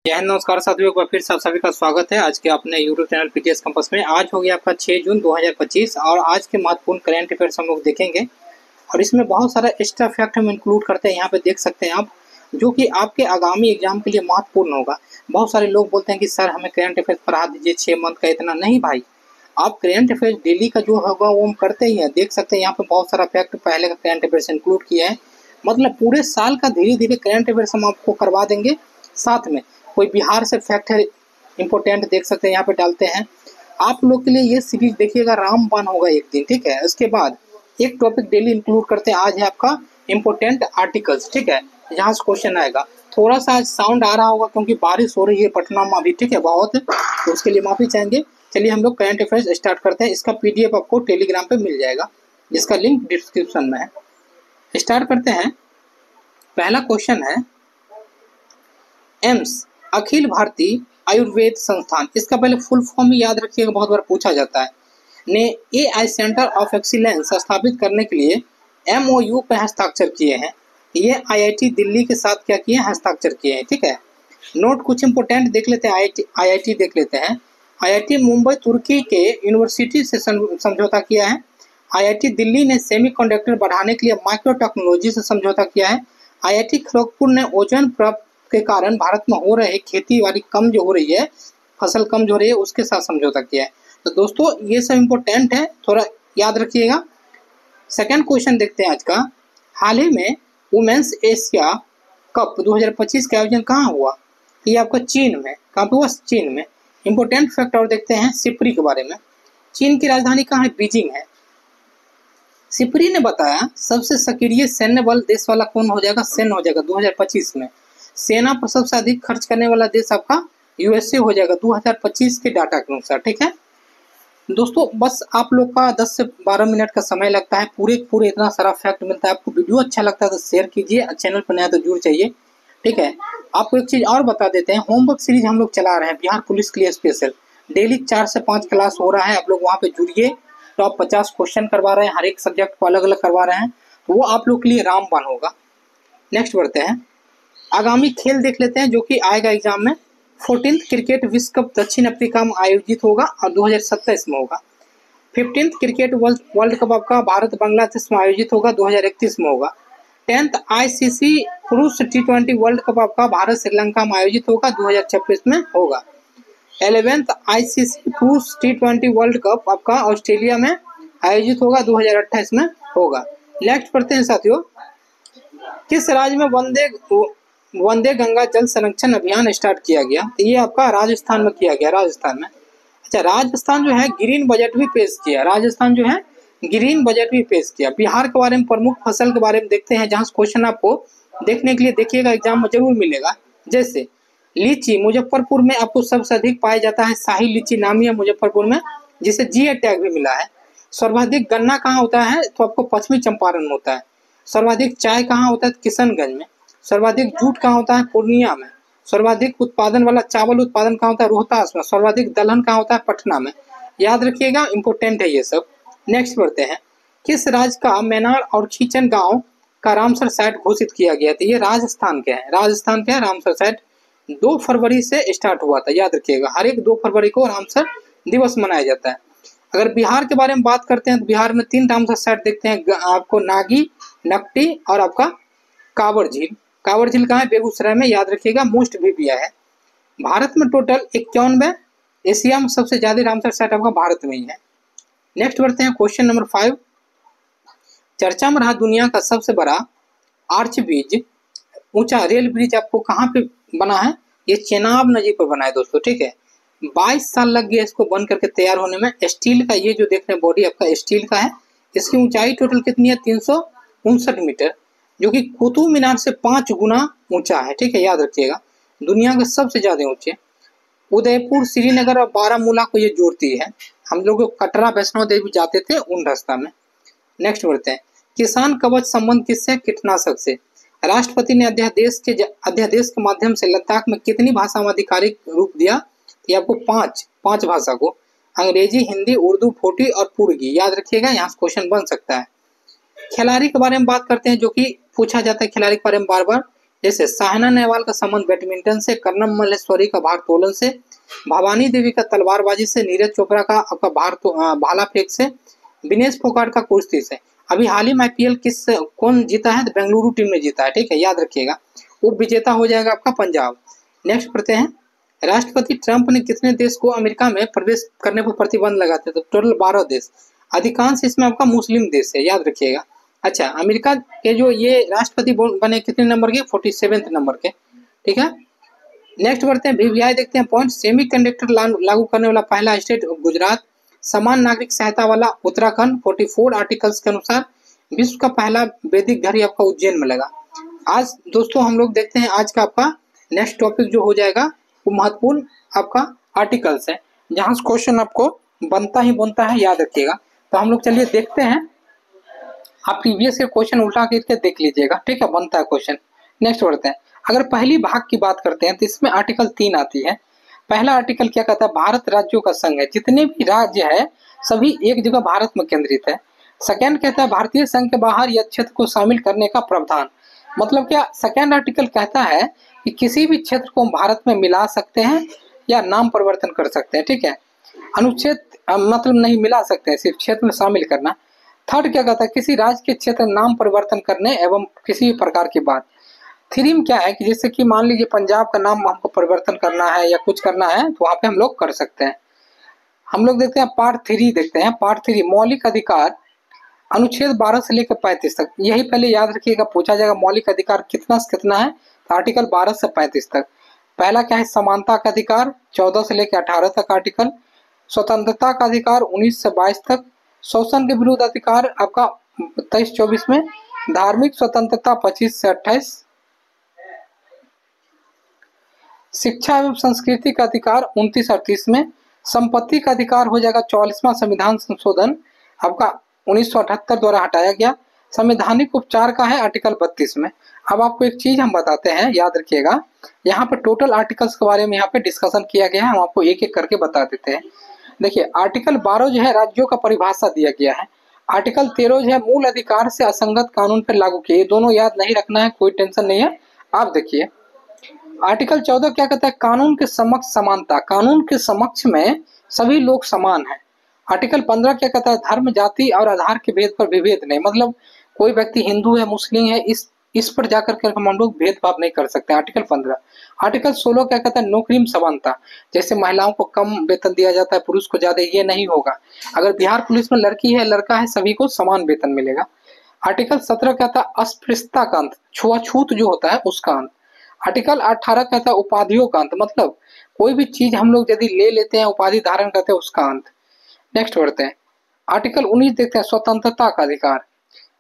जय हिंद, नमस्कार साथियों, एक बार फिर सब सभी का स्वागत है आज के अपने यूट्यूब चैनल पीटीएस कैंपस में। आज हो गया आपका 6 जून 2025 और आज के महत्वपूर्ण करंट अफेयर्स हम लोग देखेंगे और इसमें बहुत सारा एक्स्ट्रा फैक्ट हम इंक्लूड करते हैं। यहाँ पे देख सकते हैं आप, जो कि आपके आगामी एग्जाम के लिए महत्वपूर्ण होगा। बहुत सारे लोग बोलते हैं कि सर हमें करंट अफेयर्स पढ़ा दीजिए, 6 मंथ का इतना नहीं भाई। आप करंट अफेयर्स डेली का जो होगा वो हम करते ही हैं। देख सकते हैं यहाँ पे बहुत सारा फैक्ट पहले का करंट अफेयर्स इंक्लूड किया है, मतलब पूरे साल का धीरे धीरे करंट अफेयर्स हम आपको करवा देंगे। साथ में कोई बिहार से फैक्ट है इंपॉर्टेंट, देख सकते हैं यहाँ पे डालते हैं आप लोग के लिए। ये सीरीज देखिएगा, रामबाण होगा एक दिन, ठीक है। उसके बाद एक टॉपिक डेली इंक्लूड करते हैं। आज है आपका इंपॉर्टेंट आर्टिकल्स, ठीक है, जहाँ से क्वेश्चन आएगा। थोड़ा सा आज साउंड आ रहा होगा क्योंकि बारिश हो रही है पटना में अभी, ठीक है, बहुत, तो उसके लिए माफी चाहेंगे। चलिए हम लोग करंट अफेयर्स स्टार्ट करते हैं। इसका पीडीएफ आपको टेलीग्राम पे मिल जाएगा, जिसका लिंक डिस्क्रिप्शन में है। स्टार्ट करते हैं। पहला क्वेश्चन है, एम्स अखिल भारतीय आयुर्वेद संस्थान, इसका पहले फुल फॉर्म याद रखिएगा, बहुत बार पूछा जाता है, ने एआई सेंटर ऑफ एक्सीलेंस स्थापित करने के लिए एमओयू पे हस्ताक्षर किए हैं। ये आईआईटी दिल्ली के साथ क्या किए हैं, हस्ताक्षर किए हैं, ठीक है। नोट कुछ इंपोर्टेंट देख लेते हैं, आईआईटी देख लेते हैं। आईआईटी मुंबई तुर्की के यूनिवर्सिटी से समझौता किया है। आईआईटी दिल्ली ने सेमीकंडक्टर बढ़ाने के लिए माइक्रो टेक्नोलॉजी से समझौता किया है। आईआईटी खड़गपुर ने ओजोन परत के कारण भारत में हो रहे खेती बाड़ी कम जो हो रही है, फसल कम जो हो रही है, उसके साथ समझौता किया है। तो दोस्तों ये सब इंपॉर्टेंट है, थोड़ा याद रखिएगा। सेकंड क्वेश्चन देखते हैं आज का। हाल ही में वुमेन्स एशिया कप 2025 का आयोजन कहाँ हुआ? ये आपका चीन में। कहाँ पे हुआ? चीन में। इंपॉर्टेंट फैक्ट और देखते हैं सिप्री के बारे में। चीन की राजधानी कहाँ है? बीजिंग है। सिप्री ने बताया सबसे सक्रिय सैन्य बल देश वाला कौन हो जाएगा? सेना हो जाएगा 2025 में। सेना पर सबसे अधिक खर्च करने वाला देश आपका यूएसए हो जाएगा 2025 के डाटा के अनुसार, ठीक है। दोस्तों बस आप लोग का 10 से 12 मिनट का समय लगता है, पूरे इतना सारा फैक्ट मिलता है। आपको वीडियो अच्छा लगता है तो शेयर कीजिए, चैनल पर नया तो जरूर चाहिए, ठीक है। आपको एक चीज और बता देते हैं, होमवर्क सीरीज हम लोग चला रहे हैं बिहार पुलिस के लिए स्पेशल। डेली 4 से 5 क्लास हो रहा है, आप लोग वहाँ पे जुड़िए। तो आप 50 क्वेश्चन करवा रहे हैं, हर एक सब्जेक्ट को अलग अलग करवा रहे हैं, तो वो आप लोग के लिए रामबाण होगा। नेक्स्ट बढ़ते हैं, आगामी खेल देख लेते हैं जो कि आएगा एग्जाम में। 14th क्रिकेट विश्व कप दक्षिण अफ्रीका में आयोजित होगा और 2027 में होगा। 15th क्रिकेट वर्ल्ड कप आपका भारत बांग्लादेश में आयोजित होगा, 2031 में होगा। 10th आईसीसी पुरुष T20 वर्ल्ड कप आपका भारत श्रीलंका में आयोजित होगा, 2026 में होगा। 11th आईसीसी पुरुष T20 वर्ल्ड कप आपका ऑस्ट्रेलिया में आयोजित होगा, 2028 में होगा। नेक्स्ट पढ़ते हैं साथियों, किस राज्य में वंदे गंगा जल संरक्षण अभियान स्टार्ट किया गया? तो ये आपका राजस्थान में किया गया, राजस्थान में। अच्छा, राजस्थान जो है ग्रीन बजट भी पेश किया, राजस्थान जो है ग्रीन बजट भी पेश किया। बिहार के बारे में, प्रमुख फसल के बारे में देखते हैं, जहाँ क्वेश्चन आपको देखने के लिए देखिएगा एग्जाम में जरूर मिलेगा। जैसे लीची, मुजफ्फरपुर में आपको सबसे अधिक पाया जाता है, शाही लीची नामी है मुजफ्फरपुर में, जिसे जीआई टैग भी मिला है। सर्वाधिक गन्ना कहाँ होता है? तो आपको पश्चिमी चंपारण में होता है। सर्वाधिक चाय कहाँ होता है? किशनगंज में। सर्वाधिक जूट कहाँ होता है? पूर्णिया में। सर्वाधिक उत्पादन वाला चावल उत्पादन कहाँ होता है? रोहतास में। सर्वाधिक दलहन कहाँ होता है? पटना में। याद रखिएगा, इंपोर्टेंट है ये सब। नेक्स्ट बढ़ते हैं, किस राज्य का मैनार और खींचन गांव का रामसर साइट घोषित किया गया था? ये राजस्थान के है, राजस्थान के रामसर साइट 2 फरवरी से स्टार्ट हुआ था, याद रखिएगा। हर एक 2 फरवरी को रामसर दिवस मनाया जाता है। अगर बिहार के बारे में बात करते हैं तो बिहार में 3 रामसर साइट देखते हैं आपको, नागी, नकटी और आपका कांवर झील। कांवर झील कहाँ है? बेगूसराय में, याद रखिएगा, मोस्ट भी दिया है। भारत में टोटल 51, एशिया में सबसे ज्यादा रामसर साइट आपका भारत में ही है। नेक्स्ट बढ़ते हैं, क्वेश्चन नंबर 5। चर्चा में रहा दुनिया का सबसे बड़ा आर्च ब्रिज, ऊंचा रेल ब्रिज आपको कहाँ पे बना है? ये चेनाब नदी पर बना है दोस्तों, ठीक है। 22 साल लग गया इसको बन करके तैयार होने में। स्टील का ये जो देख रहे हैं बॉडी आपका स्टील का है। इसकी ऊंचाई टोटल कितनी है? 359 मीटर, जो कि कुतुब मीनार से 5 गुना ऊंचा है, ठीक है, याद रखिएगा। दुनिया के सबसे ज्यादा ऊंचे। उदयपुर, श्रीनगर और बारामूला को ये जोड़ती है। हम लोग कटरा वैष्णो देवी जाते थे उन रास्ता में। नेक्स्ट बढ़ते हैं, किसान कवच संबंध किससे? कीटनाशक से। राष्ट्रपति ने अध्यादेश के माध्यम से लद्दाख में कितनी भाषा में आधिकारिक रूप दिया? ये आपको 5 भाषा को, अंग्रेजी, हिंदी, उर्दू, भोटी और पुर्गी, याद रखिएगा, यहाँ से क्वेश्चन बन सकता है। खिलाड़ी के बारे में बात करते हैं, जो कि पूछा जाता है खिलाड़ी के बारे में बार बार। जैसे साइना नेहवाल का संबंध बैडमिंटन से, कर्णम मल्लेश्वरी का भारोत्तोलन से, भवानी देवी का तलवारबाजी से, नीरज चोपड़ा का आपका भाला फेंक से, विनेश फोगाट का कुश्ती से। अभी हाल ही में IPL कौन जीता है? तो बेंगलुरु टीम ने जीता है, ठीक है, याद रखिएगा। उप विजेता हो जाएगा आपका पंजाब। नेक्स्ट पढ़ते हैं, राष्ट्रपति ट्रंप ने कितने देश को अमेरिका में प्रवेश करने पर प्रतिबंध लगाते? तो टोटल 12 देश, अधिकांश इसमें आपका मुस्लिम देश है, याद रखिएगा। अच्छा, अमेरिका के जो ये राष्ट्रपति बने कितने नंबर के? 47वें नंबर के, ठीक है। नेक्स्ट बढ़ते हैं, VVI देखते हैं पॉइंट। सेमी कंडक्टर लागू करने वाला पहला स्टेट गुजरात, समान नागरिक सहायता वाला उत्तराखंड 44 आर्टिकल्स के अनुसार, विश्व का पहला वैदिक घड़ी आपका उज्जैन में लगा। आज दोस्तों हम लोग देखते हैं आज का आपका नेक्स्ट टॉपिक जो हो जाएगा वो महत्वपूर्ण आपका आर्टिकल्स है, जहां से क्वेश्चन आपको बनता है, याद रखिएगा। तो हम लोग चलिए देखते हैं, आप प्रीवियस के क्वेश्चन उल्टा करके देख लीजिएगा, ठीक है, बनता है क्वेश्चन। नेक्स्ट बढ़ते हैं, अगर पहली भाग की बात करते हैं तो इसमें आर्टिकल 3 आती है। पहला आर्टिकल क्या कहता है? भारत राज्यों का संघ है, जितने भी राज्य है सभी एक जगह भारत में केंद्रित है। सेकेंड कहता है भारतीय संघ के बाहर या क्षेत्र को शामिल करने का प्रावधान। मतलब क्या सेकेंड आर्टिकल कहता है कि किसी भी क्षेत्र को हम भारत में मिला सकते हैं या नाम परिवर्तन कर सकते हैं, ठीक है। अनुच्छेद मतलब नहीं मिला सकते हैं, सिर्फ क्षेत्र में शामिल करना। थर्ड क्या कहता है? किसी राज्य के क्षेत्र नाम परिवर्तन करने एवं किसी भी प्रकार की बात। थ्री में क्या है कि जैसे कि मान लीजिए पंजाब का नाम हमको परिवर्तन करना है या कुछ करना है तो वहां पे हम लोग कर सकते हैं। हम लोग देखते हैं पार्ट 3 देखते हैं। पार्ट 3 मौलिक अधिकार, अनुच्छेद 12 से लेकर 35 तक। यही पहले याद रखिएगा, पूछा जाएगा मौलिक अधिकार कितना से कितना है, तो आर्टिकल 12 से 35 तक। पहला क्या है? समानता का अधिकार 14 से लेकर 18 तक आर्टिकल। स्वतंत्रता का अधिकार 19 से 22 तक। शोषण के विरुद्ध अधिकार आपका 23-24 में। धार्मिक स्वतंत्रता 25 से 28। शिक्षा एवं संस्कृति का अधिकार 29-38 में। संपत्ति का अधिकार हो जाएगा 44वां संविधान संशोधन आपका 1978 द्वारा हटाया गया। संवैधानिक उपचार का है आर्टिकल 32 में। अब आपको एक चीज हम बताते हैं, याद रखिएगा, यहाँ पे टोटल आर्टिकल्स के बारे में यहाँ पे डिस्कशन किया गया है, हम आपको एक एक करके बता देते हैं। देखिए आर्टिकल 12 जो है राज्यों का परिभाषा दिया गया है। आर्टिकल 13 जो है मूल अधिकार से असंगत कानून पर लागू किए। दोनों याद नहीं रखना है, कोई टेंशन नहीं है। आप देखिए आर्टिकल 14 क्या कहता है? कानून के समक्ष समानता, कानून के समक्ष में सभी लोग समान हैं। आर्टिकल 15 क्या कहता है? धर्म, जाति और आधार के भेद पर विभेद नहीं, मतलब कोई व्यक्ति हिंदू है, मुस्लिम है, इस पर जाकर के हम लोग भेदभाव नहीं कर सकते। आर्टिकल 15। आर्टिकल 16 क्या कहता है? नौकरी में समानता, जैसे महिलाओं को कम वेतन दिया जाता है, पुरुष को ज्यादा, ये नहीं होगा। अगर बिहार पुलिस में लड़की है लड़का है, सभी को समान वेतन मिलेगा। आर्टिकल 17 कहता है अस्पृश्यता का अंत, छुआछूत जो होता है उसका अंत। आर्टिकल 18 कहता है उपाधियों का अंत, मतलब कोई भी चीज हम लोग यदि ले लेते हैं उपाधि धारण करते हैं उसका अंत। नेक्स्ट बढ़ते हैं, आर्टिकल 19 देखते हैं स्वतंत्रता का अधिकार,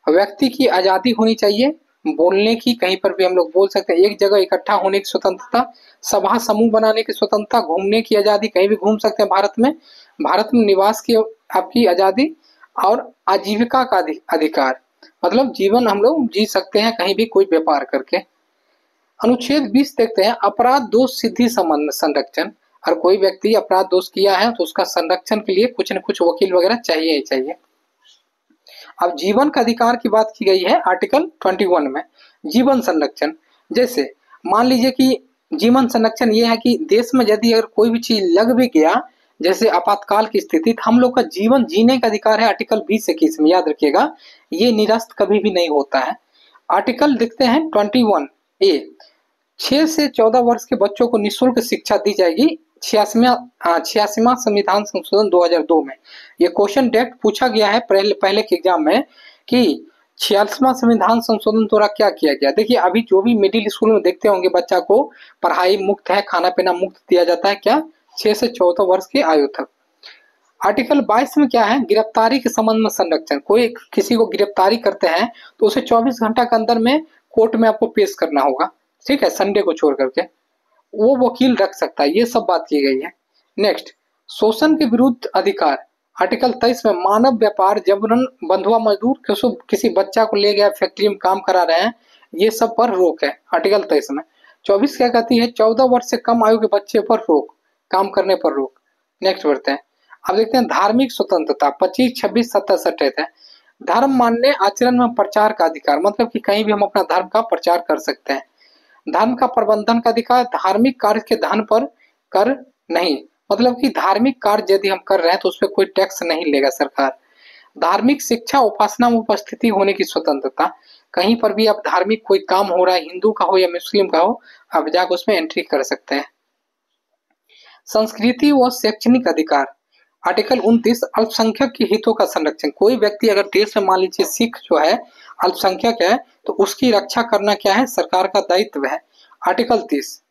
व्यक्ति की आजादी होनी चाहिए, बोलने की, कहीं पर भी हम लोग बोल सकते हैं, एक जगह इकट्ठा होने की स्वतंत्रता, सभा समूह बनाने की स्वतंत्रता, घूमने की आजादी, कहीं भी घूम सकते हैं भारत में निवास की आपकी आजादी, और आजीविका का अधिकार, मतलब जीवन हम लोग जी सकते हैं कहीं भी कोई व्यापार करके। अनुच्छेद 20 देखते हैं अपराध दोष सिद्धि संबंध संरक्षण, और कोई व्यक्ति अपराध दोष किया है तो उसका संरक्षण के लिए कुछ न कुछ वकील वगैरह चाहिए ही चाहिए। अब जीवन का अधिकार की बात की गई है आर्टिकल 21 में। जीवन संरक्षण, जैसे मान लीजिए कि जीवन संरक्षण ये है कि देश में यदि अगर कोई भी चीज लग भी गया, जैसे आपातकाल की स्थिति, तो हम लोग का जीवन जीने का अधिकार है आर्टिकल 20-21 में, याद रखिएगा, ये निरस्त कभी भी नहीं होता है। आर्टिकल देखते हैं 21A, 6 से 14 वर्ष के बच्चों को निःशुल्क शिक्षा दी जाएगी, 86वां संविधान संशोधन 2002 में। ये क्वेश्चन डायरेक्ट पूछा गया है पहले के एग्जाम में कि 86वां संविधान संशोधन द्वारा क्या किया गया। देखिए अभी जो भी मिडिल स्कूल में देखते होंगे बच्चा को पढ़ाई मुक्त है, खाना पीना मुक्त दिया जाता है, क्या 6 से 14 वर्ष की आयु तक। आर्टिकल 22 में क्या है? गिरफ्तारी के संबंध में संरक्षण, कोई किसी को गिरफ्तारी करते हैं तो उसे 24 घंटा के अंदर में कोर्ट में आपको पेश करना होगा, ठीक है, संडे को छोड़ करके, वो वकील रख सकता है, ये सब बात की गई है। नेक्स्ट, शोषण के विरुद्ध अधिकार, आर्टिकल 23 में मानव व्यापार, जबरन, बंधुआ मजदूर, किसी बच्चा को ले गया फैक्ट्री में काम करा रहे हैं, ये सब पर रोक है आर्टिकल 23 में। 24 क्या कहती है? 14 वर्ष से कम आयु के बच्चे पर रोक, काम करने पर रोक। नेक्स्ट बढ़ते हैं, अब देखते हैं धार्मिक स्वतंत्रता 25, 26, 27, 28 है। धर्म मानने आचरण में प्रचार का अधिकार, मतलब कि कहीं भी हम अपना धर्म का प्रचार कर सकते हैं। धर्म का प्रबंधन का अधिकार, धार्मिक कार्य के धन पर कर नहीं, मतलब कि धार्मिक कार्य यदि हम कर रहे हैं तो उस पर कोई टैक्स नहीं लेगा सरकार। धार्मिक शिक्षा उपासना में उपस्थिति होने की स्वतंत्रता, कहीं पर भी आप धार्मिक कोई काम हो रहा है, हिंदू का हो या मुस्लिम का हो, आप जाकर उसमें एंट्री कर सकते हैं। संस्कृति व शैक्षणिक अधिकार, आर्टिकल 29 अल्पसंख्यक के हितों का संरक्षण, कोई व्यक्ति अगर देश में मान लीजिए सिख जो है अल्पसंख्यक है तो उसकी रक्षा करना क्या है, सरकार का दायित्व है। आर्टिकल 30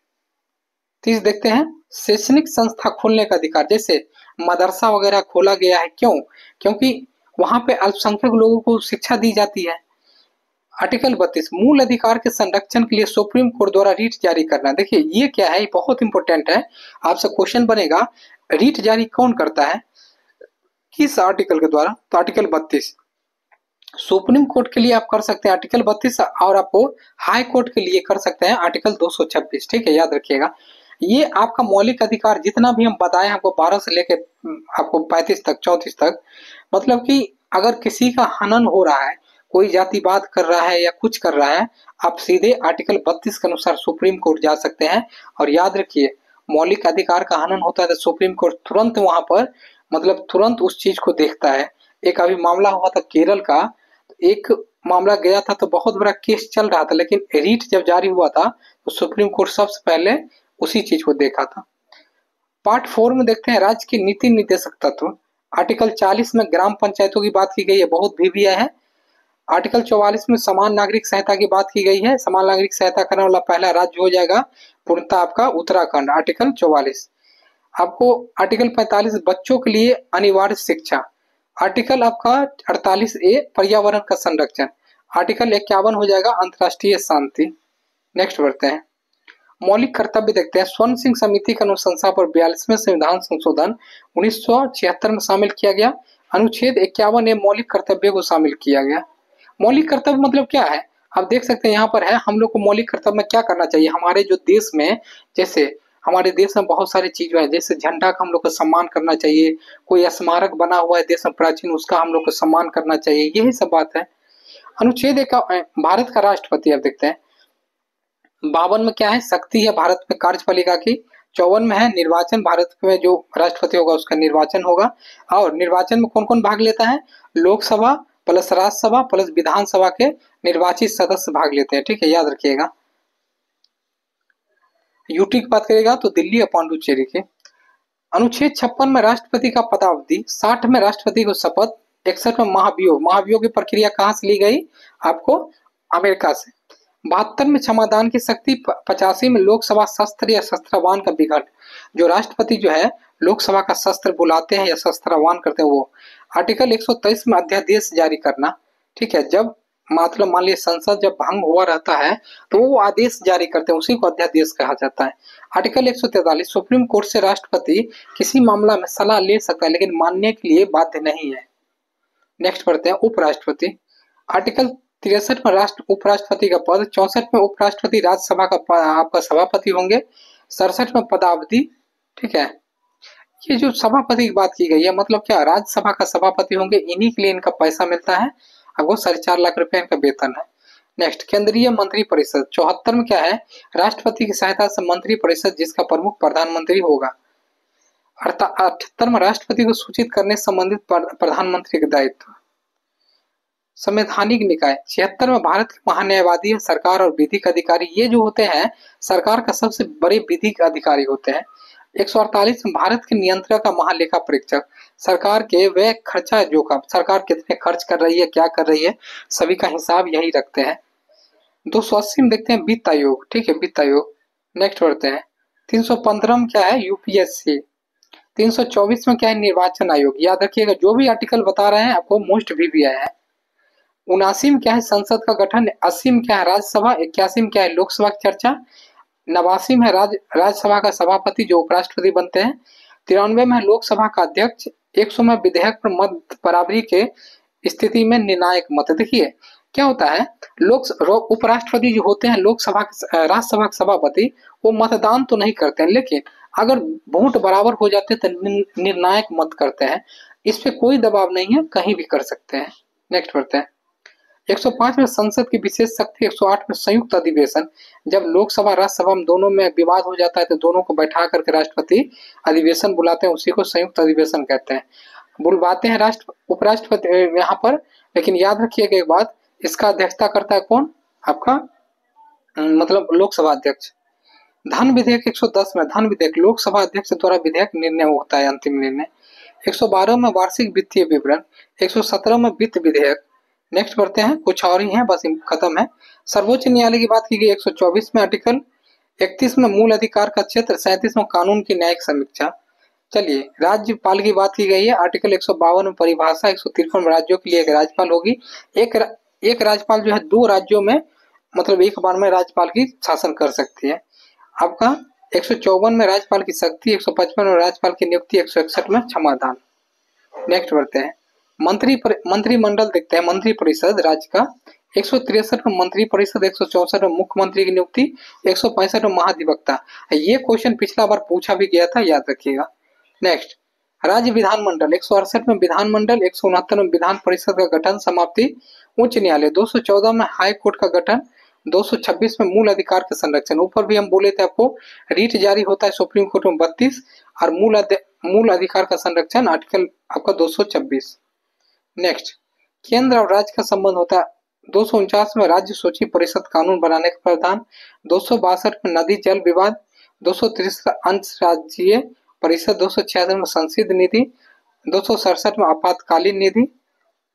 देखते हैं, शैक्षणिक संस्था खोलने का अधिकार, जैसे मदरसा वगैरह खोला गया है, क्यों? क्योंकि वहां पे अल्पसंख्यक लोगों को शिक्षा दी जाती है। आर्टिकल 32 मूल अधिकार के संरक्षण के लिए सुप्रीम कोर्ट द्वारा रीट जारी करना, देखिए ये क्या है, बहुत इंपॉर्टेंट है, आपसे क्वेश्चन बनेगा रीट जारी कौन करता है, किस आर्टिकल के द्वारा, तो आर्टिकल 32 सुप्रीम कोर्ट के लिए आप कर सकते हैं आर्टिकल 32, और आपको हाई कोर्ट के लिए कर सकते हैं आर्टिकल 226, ठीक है, याद रखिएगा। ये आपका मौलिक अधिकार जितना भी हम बताए आपको 12 से लेकर आपको 35 तक 34 तक, मतलब कि अगर किसी का हनन हो रहा है, कोई जातिवाद कर रहा है या कुछ कर रहा है, आप सीधे आर्टिकल 32 के अनुसार सुप्रीम कोर्ट जा सकते हैं। और याद रखिए मौलिक अधिकार का हनन होता है तो सुप्रीम कोर्ट तुरंत वहां पर मतलब तुरंत उस चीज को देखता है। एक अभी मामला हुआ था केरल का, एक मामला गया था तो बहुत बड़ा केस चल रहा था, लेकिन रीट जब जारी हुआ था तो सुप्रीम कोर्ट सबसे पहले उसी चीज को देखा था। पार्ट 4 में देखते हैं राज्य की नीति निर्देशक तत्व। आर्टिकल 40 में ग्राम पंचायतों की बात की गई है, बहुत भी है। आर्टिकल 44 में समान नागरिक सहायता की बात की गई है, समान नागरिक सहायता करने वाला पहला राज्य हो जाएगा पूर्णतः आपका उत्तराखंड, आर्टिकल 44। आपको आर्टिकल 45 बच्चों के लिए अनिवार्य शिक्षा, आर्टिकल आपका 48A पर्यावरण का संरक्षण, आर्टिकल 51 हो जाएगा अंतर्राष्ट्रीय शांति। नेक्स्ट बढ़ते हैं, मौलिक कर्तव्य देखते हैं। स्वर्ण सिंह समिति की अनुशंसा पर 42वें संविधान संशोधन 1976 में शामिल किया गया। अनुच्छेद 51A मौलिक कर्तव्य को शामिल किया गया। मौलिक कर्तव्य मतलब क्या है, आप देख सकते हैं यहाँ पर है, हम लोग को मौलिक कर्तव्य में क्या करना चाहिए। हमारे जो देश में, जैसे हमारे देश में बहुत सारी चीजें हैं, जैसे झंडा का हम लोग को सम्मान करना चाहिए, कोई स्मारक बना हुआ है देश में प्राचीन, उसका हम लोग को सम्मान करना चाहिए, यही सब बात है। अनुच्छेद एक भारत का राष्ट्रपति, आप देखते हैं 52 में क्या है, शक्ति है भारत में कार्यपालिका की। 54 में है निर्वाचन, भारत में जो राष्ट्रपति होगा उसका निर्वाचन होगा। और निर्वाचन में कौन कौन भाग लेता है, लोकसभा प्लस राज्यसभा प्लस विधानसभा के निर्वाचित सदस्य भाग लेते हैं, ठीक है, याद रखिएगा। यूटी की बात करेगा तो दिल्ली और पांडुचेरी के। अनुच्छेद 56 में राष्ट्रपति का पदावधि, 60 में राष्ट्रपति को शपथ, 61 में महाभियोग, महाभियोग की प्रक्रिया कहां से ली गई, आपको अमेरिका से। 72 में क्षमादान की शक्ति, 85 में लोकसभा शस्त्र या शस्त्रवान का विघटन, जो राष्ट्रपति जो है लोकसभा का शस्त्र बुलाते हैं या शस्त्रवान करते हैं वो। आर्टिकल 123 में अध्यादेश जारी करना, ठीक है, जब मतलब मान लीजिए संसद जब भंग हुआ रहता है तो वो आदेश जारी करते हैं, उसी को अध्यादेश कहा जाता है। आर्टिकल 143 सुप्रीम कोर्ट से राष्ट्रपति किसी मामला में सलाह ले सकता है लेकिन मानने के लिए बाध्य नहीं है। नेक्स्ट पढ़ते हैं उपराष्ट्रपति। आर्टिकल 63 में उपराष्ट्रपति का पद, 64 में उपराष्ट्रपति राज्यसभा का आपका सभापति होंगे, 67 में पदावधि, ठीक है। ये जो सभापति की बात की गई है मतलब क्या, राज्यसभा का सभापति होंगे, इन्हीं के लिए इनका पैसा मिलता है, आपको 4.5 लाख रुपए इनका वेतन है। नेक्स्ट केंद्रीय मंत्री परिषद, 74 में क्या है, राष्ट्रपति की सहायता से मंत्री परिषद जिसका प्रमुख प्रधानमंत्री होगा। 78 में राष्ट्रपति को सूचित करने संबंधित प्रधानमंत्री का दायित्व। संवैधानिक निकाय, 76 में भारत के महान्यायवादी सरकार और विधिक अधिकारी, ये जो होते हैं सरकार का सबसे बड़े विधिक अधिकारी होते हैं। 148 में भारत के नियंत्रक का महालेखा परीक्षक, सरकार के व्यय खर्चा जोखिम, सरकार कितने खर्च कर रही है, क्या कर रही है, सभी का हिसाब यही रखते हैं। 280 में देखते हैं वित्त आयोग, ठीक है, वित्त आयोग। नेक्स्ट बढ़ते हैं 315 में क्या है, यूपीएससी। 324 में क्या है, निर्वाचन आयोग। याद रखिएगा जो भी आर्टिकल बता रहे हैं आपको मोस्ट भी आया है। 79 में क्या है, संसद का गठन। 80 में क्या है, राज्यसभा। 81 में क्या है, लोकसभा की चर्चा। 89 में राज्यसभा का सभापति जो उपराष्ट्रपति बनते हैं। 93 में लोकसभा का अध्यक्ष। 100 में विधेयक पर मत बराबरी के स्थिति में निर्णायक मत। देखिए क्या होता है, उपराष्ट्रपति जो होते हैं लोकसभा राज्यसभा के सभापति, वो मतदान तो नहीं करते हैं लेकिन अगर वोट बराबर हो जाते हैं तो निर्णायक मत करते हैं। इस पे कोई दबाव नहीं है, कहीं भी कर सकते हैं। नेक्स्ट बढ़ते हैं 105 में संसद की विशेष शक्ति, 108 में संयुक्त अधिवेशन। जब लोकसभा राज्यसभा में दोनों में विवाद हो जाता है तो दोनों को बैठा करके राष्ट्रपति अधिवेशन बुलाते हैं, उसी को संयुक्त अधिवेशन कहते हैं। बुलवाते हैं उपराष्ट्रपति यहाँ पर, लेकिन याद रखिएगा एक बात, इसका अध्यक्षता करता है कौन? आपका मतलब लोकसभा अध्यक्ष। धन विधेयक 110 में धन विधेयक लोकसभा अध्यक्ष द्वारा विधेयक निर्णय होता है, अंतिम निर्णय। 112 में वार्षिक वित्तीय विवरण। 117 में वित्त विधेयक। नेक्स्ट बढ़ते हैं, कुछ और ही है, बस खत्म है। सर्वोच्च न्यायालय की बात की गई 124 में आर्टिकल। 31 में मूल अधिकार का क्षेत्र। 37 में कानून की न्यायिक समीक्षा। चलिए, राज्यपाल की बात की गई है आर्टिकल 152 में परिभाषा। 153 में राज्यों के लिए एक राज्यपाल होगी। एक राज्यपाल जो है 2 राज्यों में मतलब एक बार में राज्यपाल की शासन कर सकती है। आपका 154 में राज्यपाल की शक्ति। 155 में राज्यपाल की नियुक्ति। 161 में क्षमादान। नेक्स्ट बढ़ते हैं, मंत्रिमंडल देखते हैं, मंत्री परिषद राज्य का। 163 में मंत्री परिषद। 164 में मुख्यमंत्री की नियुक्ति। 165 में महाधिवक्ता। ये क्वेश्चन पिछला बार पूछा भी गया था, याद रखिएगा। नेक्स्ट, राज्य विधानमंडल। 168 में विधानमंडल। 169 में विधान परिषद का गठन समाप्ति। उच्च न्यायालय। 214 में हाई कोर्ट का गठन। 226 में मूल अधिकार के संरक्षण। ऊपर भी हम बोले थे आपको, रीट जारी होता है सुप्रीम कोर्ट में 32 और मूल अधिकार का संरक्षण आर्टिकल आपका 226। नेक्स्ट, केंद्र और राज्य का संबंध होता है। 249 में राज्य सूची परिषद कानून बनाने का प्रावधान। 262 में नदी जल विवाद। 263 अंतर्राज्यीय परिषद। 266 में संसदीय निधि। 267 में आपातकालीन निधि।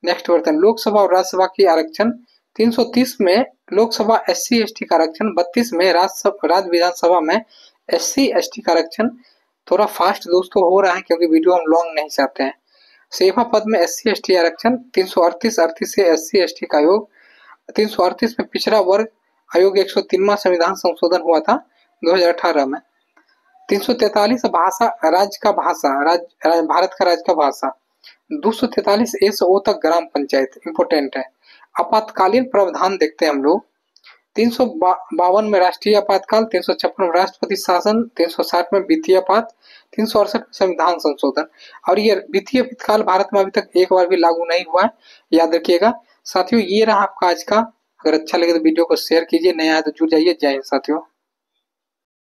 नेक्स्ट बर्तन, लोकसभा और राज्यसभा की आरक्षण। 330 में लोकसभा SC ST का आरक्षण। 32 में राज्य विधानसभा में SC ST का आरक्षण। थोड़ा फास्ट दोस्तों हो रहा है क्योंकि वीडियो हम लॉन्ग नहीं चाहते हैं। सेवा पद में SC ST आरक्षण। 338 से SC ST का आयोग। 338 में पिछड़ा वर्ग आयोग। 103वां संविधान संशोधन हुआ था 2018 में। 343 भाषा, राज्य का भाषा, भारत का राज्य का भाषा। 243 A से O तक ग्राम पंचायत, इंपोर्टेंट है। आपातकालीन प्रावधान देखते हैं हम लोग। 352 में राष्ट्रीय आपातकाल। 356 में राष्ट्रपति शासन। 360 में वित्तीय आपात। 368 में संविधान संशोधन। और ये वित्तीय आपातकाल भारत में अभी तक एक बार भी लागू नहीं हुआ है, याद रखिएगा साथियों। ये रहा आपका आज का। अगर अच्छा लगे तो वीडियो को शेयर कीजिए, नया है तो जुड़ जाइए। जय हिंद साथियों।